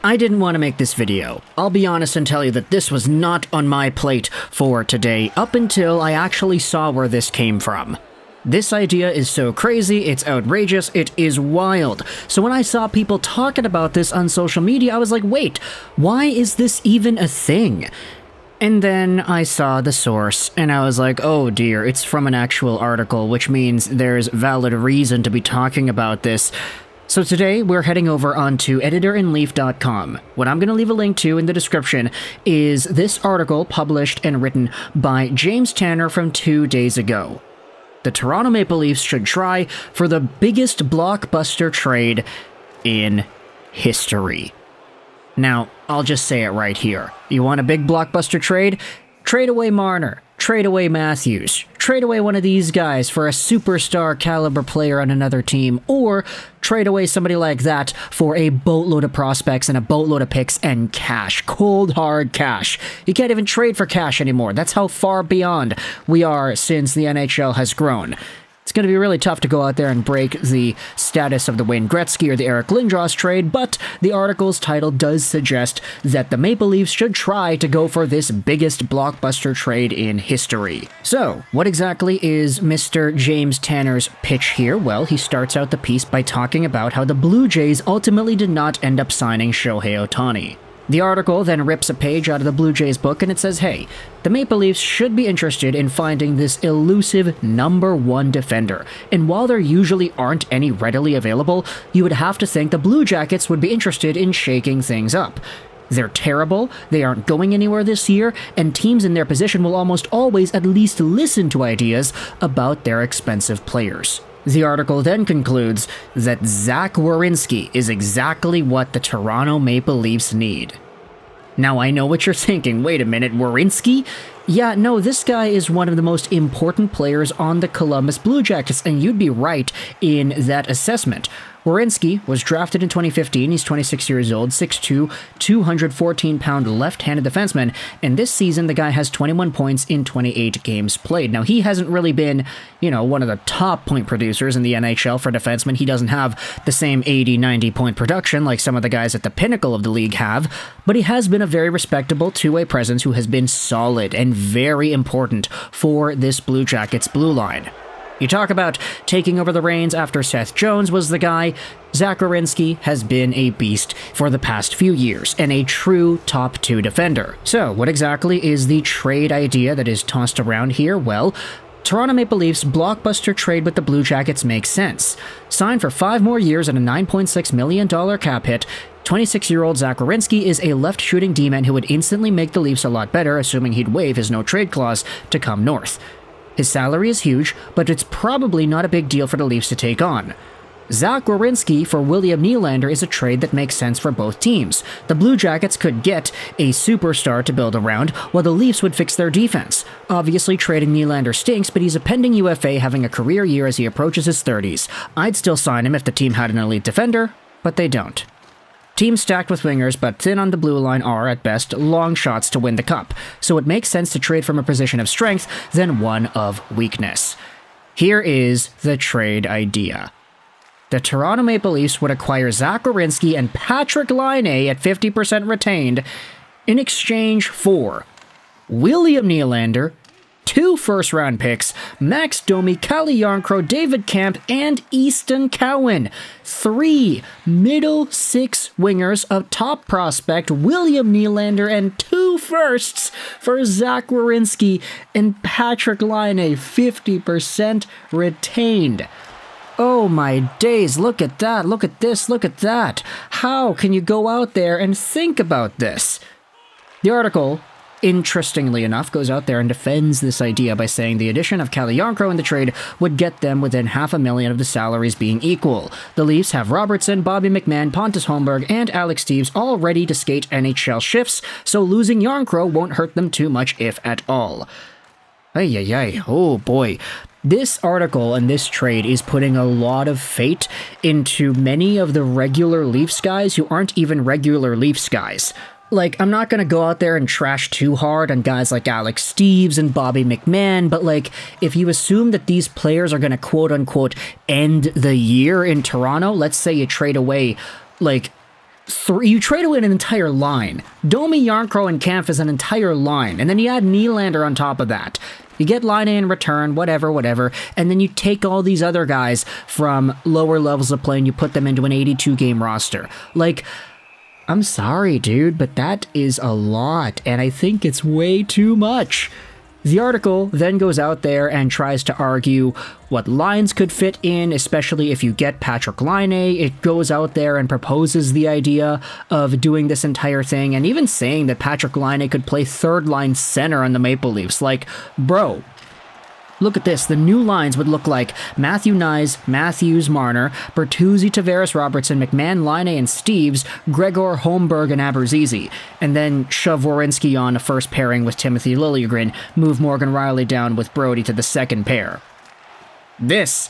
I didn't want to make this video. I'll be honest and tell you that this was not on my plate for today up until I actually saw where this came from. This idea is so crazy, it's outrageous, it is wild. So when I saw people talking about this on social media, I was like, wait, why is this even a thing? And then I saw the source, and I was like, oh dear, it's from an actual article, which means there's valid reason to be talking about this. So today, we're heading over onto editorinleaf.com. What I'm going to leave a link to in the description is this article published and written by James Tanner from 2 days ago. The Toronto Maple Leafs should try for the biggest blockbuster trade in history. Now, I'll just say it right here. You want a big blockbuster trade? Trade away Marner. Trade away Matthews. Trade away one of these guys for a superstar caliber player on another team. Or trade away somebody like that for a boatload of prospects and a boatload of picks and cash. Cold, hard cash. You can't even trade for cash anymore. That's how far beyond we are since the NHL has grown. It's going to be really tough to go out there and break the status of the Wayne Gretzky or the Eric Lindros trade, but the article's title does suggest that the Maple Leafs should try to go for this biggest blockbuster trade in history. So, what exactly is Mr. James Tanner's pitch here? Well, he starts out the piece by talking about how the Blue Jays ultimately did not end up signing Shohei Ohtani. The article then rips a page out of the Blue Jays book and it says, hey, the Maple Leafs should be interested in finding this elusive number one defender. And while there usually aren't any readily available, you would have to think the Blue Jackets would be interested in shaking things up. They're terrible, they aren't going anywhere this year, and teams in their position will almost always at least listen to ideas about their expensive players. The article then concludes that Zach Werenski is exactly what the Toronto Maple Leafs need. Now I know what you're thinking, wait a minute, Werenski? Yeah, no, this guy is one of the most important players on the Columbus Blue Jackets, and you'd be right in that assessment. Werenski was drafted in 2015, he's 26 years old, 6'2", 214-pound left-handed defenseman, and this season the guy has 21 points in 28 games played. Now he hasn't really been, one of the top point producers in the NHL for defensemen. He doesn't have the same 80-90 point production like some of the guys at the pinnacle of the league have, but he has been a very respectable two-way presence who has been solid and very important for this Blue Jackets blue line. You talk about taking over the reins after Seth Jones was the guy. Zach Werenski has been a beast for the past few years and a true top two defender. So what exactly is the trade idea that is tossed around here? Well, Toronto Maple Leafs blockbuster trade with the Blue Jackets makes sense. Signed for 5 more years at a $9.6 million cap hit, 26-year-old Zach Werenski is a left-shooting D-man who would instantly make the Leafs a lot better, assuming he'd waive his no-trade clause to come north. His salary is huge, but it's probably not a big deal for the Leafs to take on. Zach Werenski for William Nylander is a trade that makes sense for both teams. The Blue Jackets could get a superstar to build around, while the Leafs would fix their defense. Obviously, trading Nylander stinks, but he's a pending UFA having a career year as he approaches his 30s. I'd still sign him if the team had an elite defender, but they don't. Teams stacked with wingers but thin on the blue line are, at best, long shots to win the cup, so it makes sense to trade from a position of strength than one of weakness. Here is the trade idea. The Toronto Maple Leafs would acquire Zach Werenski and Patrik Laine at 50% retained in exchange for William Nylander, 2 first-round picks, Max Domi, Calle Jarnkrok, David Kampf, and Easton Cowan. 3 middle 6 wingers of top prospect William Nylander and 2 firsts for Zach Werenski and Patrik Laine, 50% retained. Oh my days, look at that, look at this, look at that. How can you go out there and think about this? The article, interestingly enough, goes out there and defends this idea by saying the addition of Calle Jarnkrok in the trade would get them within $500,000 of the salaries being equal. The Leafs have Robertson, Bobby McMann, Pontus Holmberg, and Alex Steeves all ready to skate NHL shifts, so losing Jarnkrok won't hurt them too much, if at all. Ay, oh boy. This article and this trade is putting a lot of fate into many of the regular Leafs guys who aren't even regular Leafs guys. Like, I'm not going to go out there and trash too hard on guys like Alex Steeves and Bobby McMann, but like, if you assume that these players are going to quote-unquote end the year in Toronto, let's say you trade away, like, you trade away an entire line. Domi, Jarnkrok, and Kampf is an entire line, and then you add Nylander on top of that. You get Laine in return, whatever, and then you take all these other guys from lower levels of play and you put them into an 82-game roster. Like, I'm sorry, dude, but that is a lot, and I think it's way too much. The article then goes out there and tries to argue what lines could fit in, especially if you get Patrik Laine. It goes out there and proposes the idea of doing this entire thing, and even saying that Patrik Laine could play third-line center on the Maple Leafs. Like, bro, look at this. The new lines would look like Matthew Nyes, Matthews, Marner, Bertuzzi, Tavares, Robertson, McMahon, Laine, and Steves, Gregor, Holmberg, and Aberzizi. And then shove Werenski on a first pairing with Timothy Liljegren, move Morgan Rielly down with Brody to the second pair. This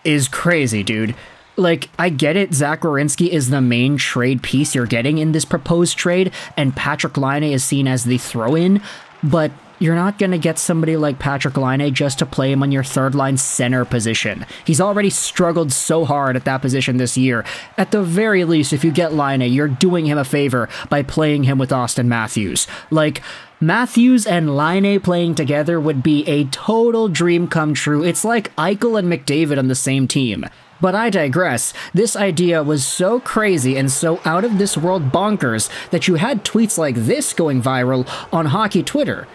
is crazy, dude. Like, I get it, Zach Werenski is the main trade piece you're getting in this proposed trade, and Patrik Laine is seen as the throw-in, but you're not going to get somebody like Patrik Laine just to play him on your third-line center position. He's already struggled so hard at that position this year. At the very least, if you get Laine, you're doing him a favor by playing him with Austin Matthews. Like, Matthews and Laine playing together would be a total dream come true. It's like Eichel and McDavid on the same team. But I digress. This idea was so crazy and so out of this world bonkers that you had tweets like this going viral on hockey Twitter.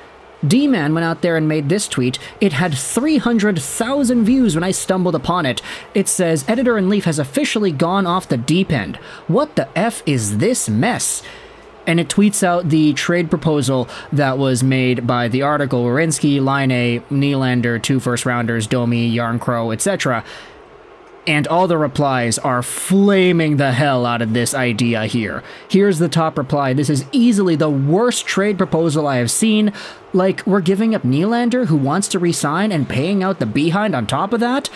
D-Man went out there and made this tweet. It had 300,000 views when I stumbled upon it. It says, "Editor in Leaf has officially gone off the deep end. What the F is this mess?" And it tweets out the trade proposal that was made by the article: Werenski, Laine, Nylander, 2 first-rounders, Domi, Jarnkrok, etc. And all the replies are flaming the hell out of this idea here. Here's the top reply. "This is easily the worst trade proposal I have seen. Like, we're giving up Nylander, who wants to resign, and paying out the behind on top of that?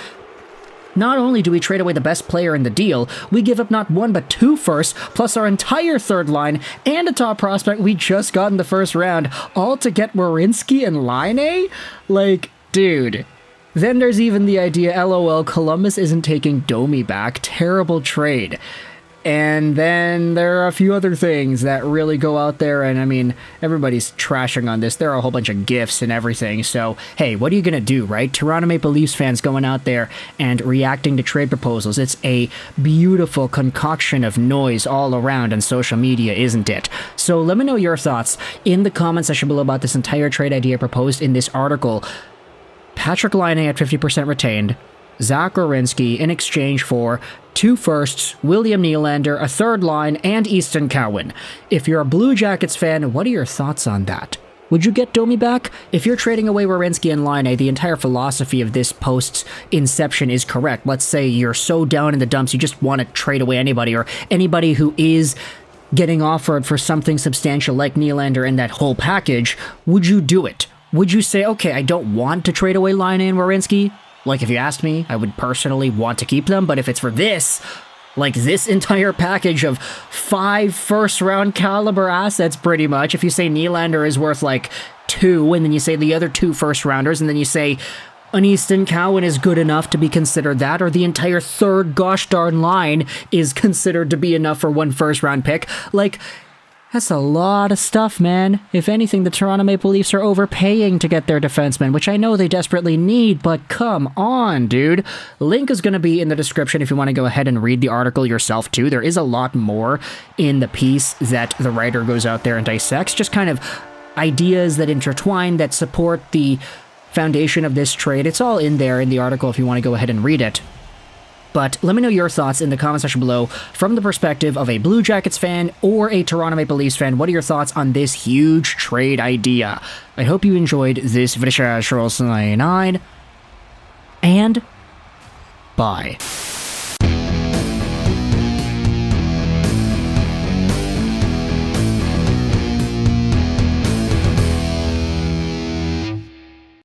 Not only do we trade away the best player in the deal, we give up not 1 but 2 firsts, plus our entire third line, and a top prospect we just got in the first round, all to get Werenski and Laine? Like, dude." Then there's even the idea, LOL, Columbus isn't taking Domi back. Terrible trade. And then there are a few other things that really go out there, and I mean, everybody's trashing on this. There are a whole bunch of GIFs and everything, so hey, what are you gonna do, right? Toronto Maple Leafs fans going out there and reacting to trade proposals. It's a beautiful concoction of noise all around on social media, isn't it? So let me know your thoughts in the comment section below about this entire trade idea proposed in this article. Patrik Laine at 50% retained, Zach Werenski in exchange for 2 firsts, William Nylander, a third line, and Easton Cowan. If you're a Blue Jackets fan, what are your thoughts on that? Would you get Domi back? If you're trading away Werenski and Laine, the entire philosophy of this post's inception is correct. Let's say you're so down in the dumps you just want to trade away anybody, or anybody who is getting offered for something substantial like Nylander and that whole package. Would you do it? Would you say, okay, I don't want to trade away Laine and Werenski? Like, if you asked me, I would personally want to keep them, but if it's for this, like this entire package of 5 first-round caliber assets, pretty much, if you say Nylander is worth, like, 2, and then you say the other 2 first-rounders, and then you say an Easton Cowan is good enough to be considered that, or the entire third gosh darn line is considered to be enough for 1 first-round pick, like, that's a lot of stuff, man. If anything, the Toronto Maple Leafs are overpaying to get their defensemen, which I know they desperately need, but come on, dude. Link is going to be in the description if you want to go ahead and read the article yourself, too. There is a lot more in the piece that the writer goes out there and dissects, just kind of ideas that intertwine, that support the foundation of this trade. It's all in there in the article if you want to go ahead and read it. But let me know your thoughts in the comment section below from the perspective of a Blue Jackets fan or a Toronto Maple Leafs fan. What are your thoughts on this huge trade idea? I hope you enjoyed this video, and bye.